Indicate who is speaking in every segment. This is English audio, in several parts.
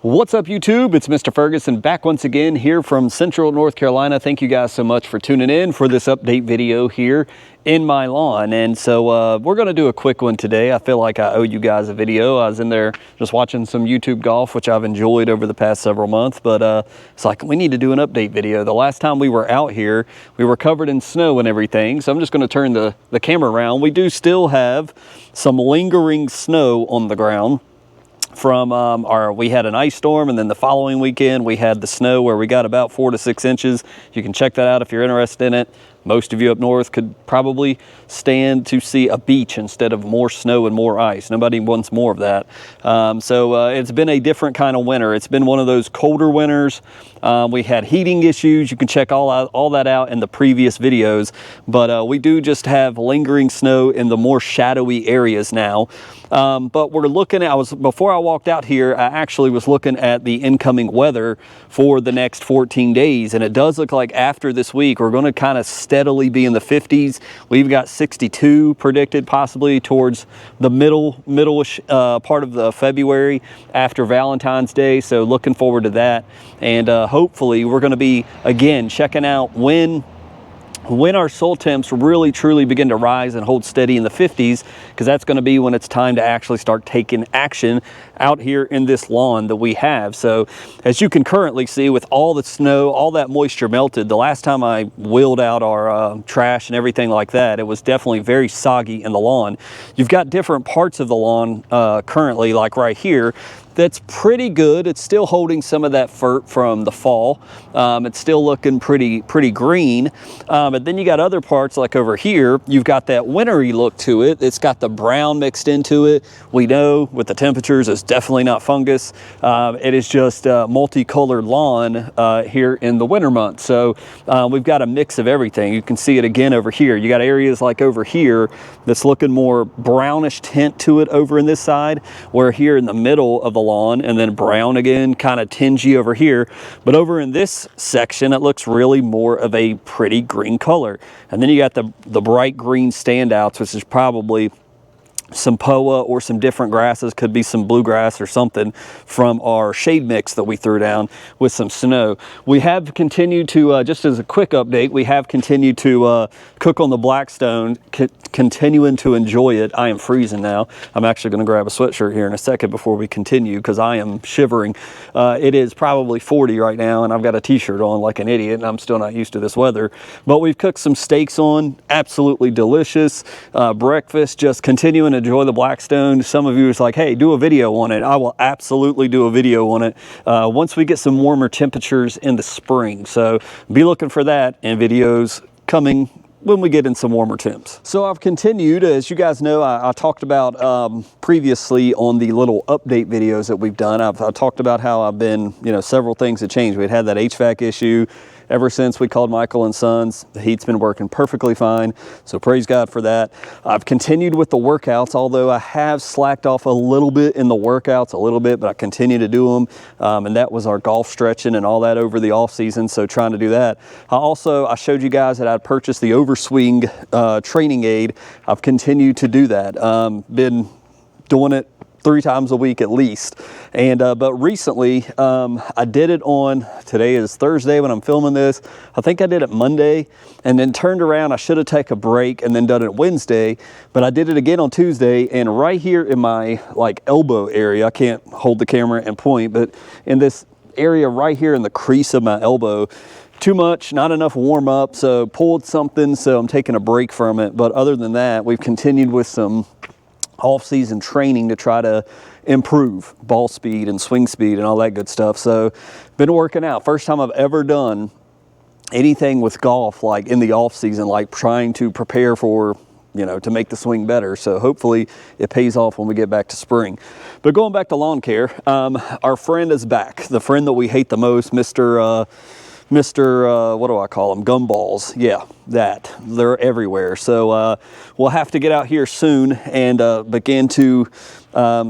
Speaker 1: What's up, YouTube? It's Mr. Ferguson back once again here from Central North Carolina. Thank you guys so much for tuning in for this update video here in my lawn. And so we're going to do a quick one today. I feel like I owe you guys a video. I was in there just watching some YouTube golf, which I've enjoyed over the past several months, but it's like we need to do an update video. The last time we were out here, we were covered in snow and everything. So I'm just going to turn the camera around. We do still have some lingering snow on the ground from we had an ice storm, and then the following weekend we had the snow where we got about 4 to 6 inches. You can check that out if you're interested in it. Most of you up north could probably stand to see a beach instead of more snow and more ice. Nobody wants more of that. So it's been a different kind of winter. It's been one of those colder winters. We had heating issues. You can check all that out in the previous videos. But we do just have lingering snow in the more shadowy areas now. But we're looking at, before I walked out here, I actually was looking at the incoming weather for the next 14 days. And it does look like after this week, we're going to kind of steadily be in the 50s. We've got 62 predicted, possibly towards the middle-ish part of the February after Valentine's Day. So looking forward to that. And hopefully we're going to be, again, checking out when our soil temps really truly begin to rise and hold steady in the 50s, because that's going to be when it's time to actually start taking action out here in this lawn that we have. So as you can currently see, with all the snow, all that moisture melted, the last time I wheeled out our trash and everything like that, it was definitely very soggy in the lawn. You've got different parts of the lawn currently, like right here, that's pretty good. It's still holding some of that fert from the fall. It's still looking pretty green. But then you got other parts like over here, you've got that wintry look to it. It's got the brown mixed into it. We know with the temperatures, it's definitely not fungus. It is just multicolored lawn here in the winter months. So we've got a mix of everything. You can see it again over here. You got areas like over here that's looking more brownish tint to it over in this side, where here in the middle of the lawn, and then brown again, kind of tingy over here. But over in this section, it looks really more of a pretty green color. And then you got the bright green standouts, which is probably some POA or some different grasses, could be some bluegrass or something from our shade mix that we threw down with some snow. We have continued to, just as a quick update, we have continued to cook on the Blackstone, continuing to enjoy it. I am freezing now. I'm actually going to grab a sweatshirt here in a second before we continue, because I am shivering. It is probably 40 right now, and I've got a t-shirt on like an idiot, and I'm still not used to this weather. But we've cooked some steaks on, absolutely delicious. Breakfast, just continuing to enjoy the Blackstone. Some of you is like, hey, do a video on it. I will absolutely do a video on it once we get some warmer temperatures in the spring. So be looking for that, and videos coming when we get in some warmer temps. So I've continued, as you guys know, I talked about previously on the little update videos that we've done. I talked about how I've been, several things have changed. We had that HVAC issue. Ever since we called Michael and Sons, the heat's been working perfectly fine. So praise God for that. I've continued with the workouts, although I have slacked off a little bit in the workouts, but I continue to do them. And that was our golf stretching and all that over the off season. So trying to do that. I showed you guys that I'd purchased the overswing training aid. I've continued to do that. Been doing it 3 times a week at least. And but recently I did it on, today is Thursday when I'm filming this, I think I did it Monday, and then turned around. I should have taken a break and then done it Wednesday, but I did it again on Tuesday. And right here in my elbow area, I can't hold the camera and point, but in this area right here in the crease of my elbow, too much, not enough warm up, so pulled something, so I'm taking a break from it. But other than that, we've continued with some off-season training to try to improve ball speed and swing speed and all that good stuff. So been working out. First time I've ever done anything with golf like in the off-season, like trying to prepare for, to make the swing better. So hopefully it pays off when we get back to spring. But going back to lawn care, our friend is back. The friend that we hate the most, Mr. What do I call them? Gumballs. Yeah, that. They're everywhere. So we'll have to get out here soon and begin to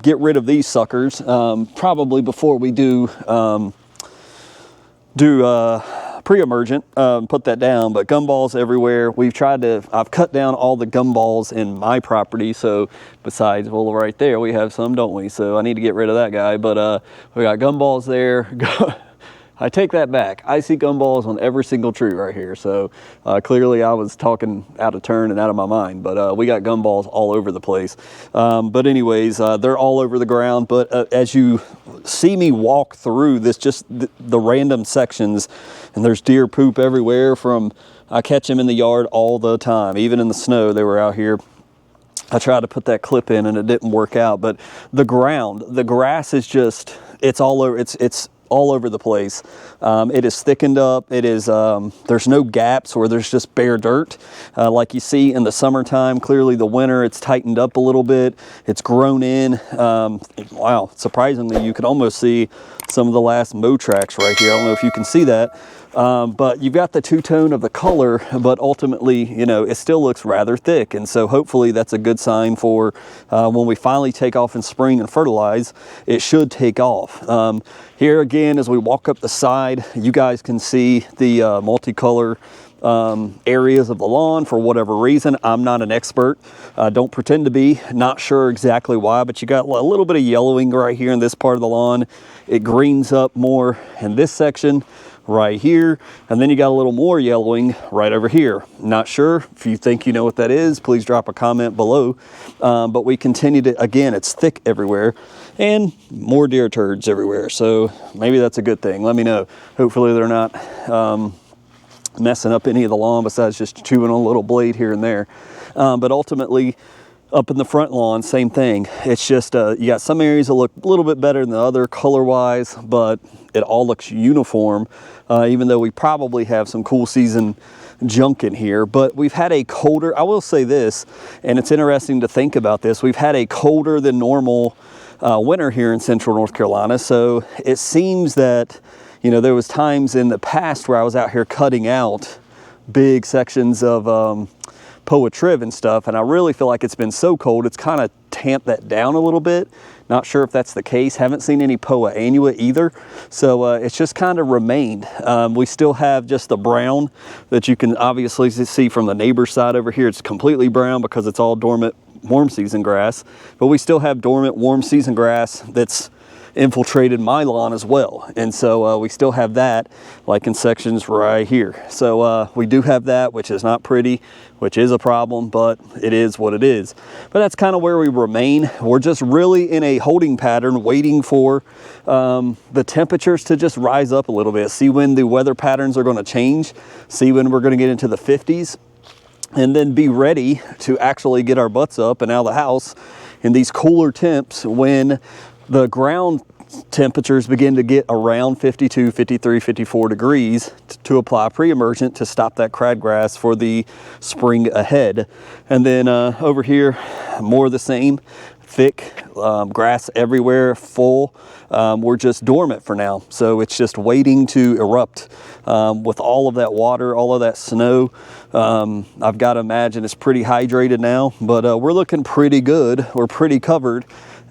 Speaker 1: get rid of these suckers. Probably before we do pre-emergent, put that down, but gumballs everywhere. I've cut down all the gumballs in my property. So besides, well, right there, we have some, don't we? So I need to get rid of that guy, but we got gumballs there. I take that back. I see gumballs on every single tree right here. So clearly I was talking out of turn and out of my mind, but we got gumballs all over the place. But anyways, they're all over the ground. But as you see me walk through this, just the random sections, and there's deer poop everywhere I catch them in the yard all the time. Even in the snow, they were out here. I tried to put that clip in and it didn't work out, but the grass is just, it's all over. It's all over the place. It is thickened up. It is, there's no gaps where there's just bare dirt. Like you see in the summertime, clearly the winter, it's tightened up a little bit. It's grown in. Wow, surprisingly, you can almost see some of the last mow tracks right here. I don't know if you can see that. But you've got the two-tone of the color, but ultimately, you know, it still looks rather thick. And so hopefully that's a good sign for when we finally take off in spring and fertilize, it should take off. Here again, as we walk up the side, you guys can see the multicolor areas of the lawn for whatever reason. I'm not an expert. Don't pretend to be. Not sure exactly why, but you got a little bit of yellowing right here in this part of the lawn. It greens up more in this section right here, and then you got a little more yellowing right over here. Not sure. If you think you know what that is, please drop a comment below. But we continue to, again, it's thick everywhere and more deer turds everywhere. So maybe that's a good thing. Let me know. Hopefully they're not messing up any of the lawn besides just chewing on a little blade here and there. But ultimately, up in the front lawn, same thing. It's just, you got some areas that look a little bit better than the other color-wise, but it all looks uniform, even though we probably have some cool season junk in here. But we've had a colder, I will say this, and it's interesting to think about this, we've had a colder than normal winter here in central North Carolina. So it seems that, you know, there was times in the past where I was out here cutting out big sections of Poa triv and stuff, and I really feel like it's been so cold, it's kind of tamped that down a little bit. Not sure if that's the case. Haven't seen any Poa annua either. So it's just kind of remained. We still have just the brown that you can obviously see from the neighbor's side over here. It's completely brown because it's all dormant warm season grass, but we still have dormant warm season grass that's infiltrated my lawn as well. And so we still have that, like in sections right here. So we do have that, which is not pretty, which is a problem, but it is what it is. But that's kind of where we remain. We're just really in a holding pattern, waiting for the temperatures to just rise up a little bit, see when the weather patterns are going to change, see when we're going to get into the 50s, and then be ready to actually get our butts up and out of the house in these cooler temps when the ground temperatures begin to get around 52, 53, 54 degrees to apply pre-emergent to stop that crabgrass for the spring ahead. And then over here, more of the same, thick grass everywhere, full. We're just dormant for now. So it's just waiting to erupt with all of that water, all of that snow. I've got to imagine it's pretty hydrated now, but we're looking pretty good. We're pretty covered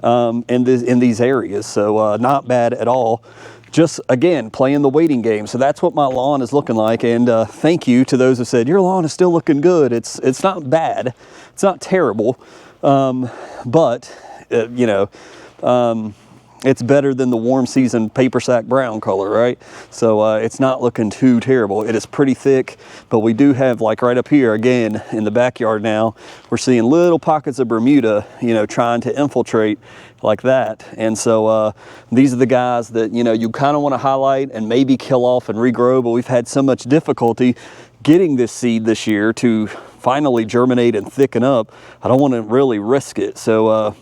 Speaker 1: in these areas, so not bad at all. Just again playing the waiting game. So that's what my lawn is looking like, and thank you to those who said your lawn is still looking good. It's not bad, it's not terrible, but you know, it's better than the warm season paper sack brown color, right? So it's not looking too terrible. It is pretty thick, but we do have, like right up here again in the backyard now, we're seeing little pockets of Bermuda, you know, trying to infiltrate like that. And so these are the guys that, you know, you kind of want to highlight and maybe kill off and regrow, but we've had so much difficulty getting this seed this year to finally germinate and thicken up. I don't want to really risk it. So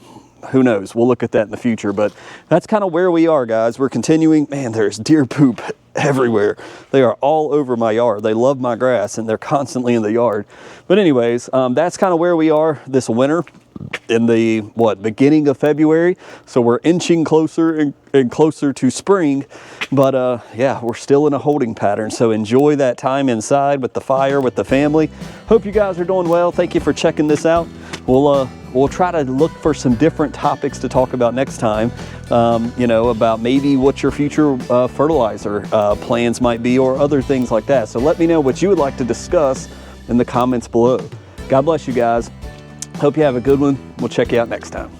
Speaker 1: who knows? We'll look at that in the future, but that's kind of where we are, guys. We're continuing. Man, there's deer poop everywhere. They are all over my yard. They love my grass and they're constantly in the yard. But anyways, that's kind of where we are this winter. in the beginning of February, so we're inching closer and closer to spring, but yeah, we're still in a holding pattern. So enjoy that time inside with the fire, with the family. Hope you guys are doing well. Thank you for checking this out. We'll try to look for some different topics to talk about next time, you know, about maybe what your future fertilizer plans might be, or other things like that. So let me know what you would like to discuss in the comments below. God bless you guys. Hope you have a good one. We'll check you out next time.